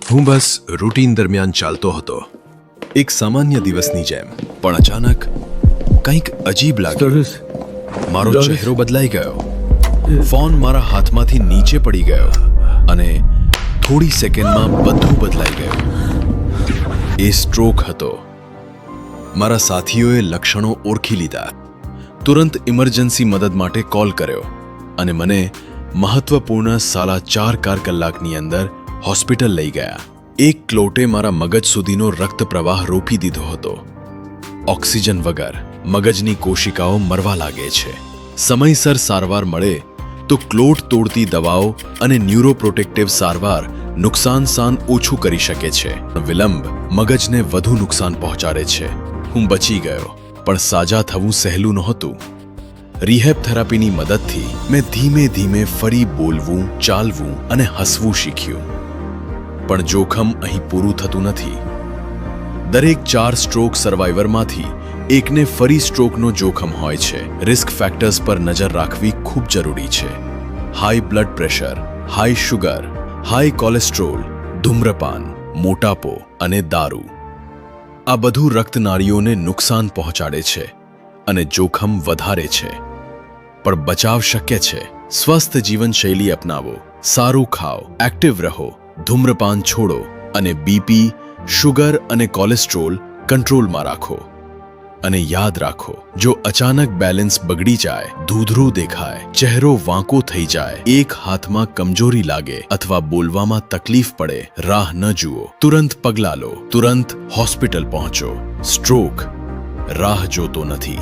હું બસ રૂટીન દરમિયાન ચાલતો હતો, એક સામાન્ય દિવસની જેમ. પણ અચાનક કંઈક અજીબ લાગ્યું. મારો ચહેરો બદલાઈ ગયો, ફોન મારા હાથમાંથી નીચે પડી ગયો અને થોડી સેકન્ડમાં બધું બદલાઈ ગયું. એ સ્ટ્રોક હતો. મારા સાથીઓએ લક્ષણો ઓળખી લીધા. તુરંત ઇમરજન્સી મદદ માટે કોલ કર્યો અને મને મહત્વપૂર્ણ 4.5 કલાકની અંદર હોસ્પિટલ લઈ ગયા. એક ક્લોટે મારા મગજ સુધીનો રક્ત પ્રવાહ રોકી દીધો હતો. ઓક્સિજન વગર મગજની કોશિકાઓ મરવા લાગે છે. સમયસર સારવાર મળે તો ક્લોટ તોડતી દવાઓ અને ન્યુરોપ્રોટેક્ટિવ સારવાર નુકસાન ઓછું કરી શકે છે. વિલંબ મગજને વધુ નુકસાન પહોંચાડે છે. હું બચી ગયો, પણ સાજા થવું સહેલું નહોતું. રિહેબ થેરાપીની મદદથી મેં ધીમે ધીમે ફરી બોલવું, ચાલવું અને હસવું શીખ્યું. પણ જોખમ અહીં પૂરું થતું નથી. દરેક 4 સ્ટ્રોક સર્વાઈવરમાંથી એકને ફરી સ્ટ્રોકનો જોખમ હોય છે. રિસ્ક ફેક્ટર્સ પર નજર રાખવી ખૂબ જરૂરી છે. High blood pressure, high sugar, high cholesterol, ધૂમ્રપાન, મોટાપો અને દારૂ. આ બધું રક્તનાળીઓને નુકસાન પહોંચાડે છે અને જોખમ વધારે છે. પણ બચાવ શક્ય છે. સ્વસ્થ જીવનશૈલી અપનાવો, સારું ખાઓ, એક્ટિવ રહો, ધૂમ્રપાન છોડો અને બીપી, શુગર અને કોલેસ્ટ્રોલ કંટ્રોલમાં રાખો. અને યાદ રાખો, જો અચાનક બેલેન્સ બગડી જાય, ધૂધરું દેખાય, ચહેરો વાંકો થઈ જાય, એક હાથમાં કમજોરી લાગે અથવા બોલવામાં તકલીફ પડે, રાહ ન જુઓ, તુરંત પગલાં લો, તુરંત હોસ્પિટલ પહોંચો. સ્ટ્રોક રાહ જોતો નથી.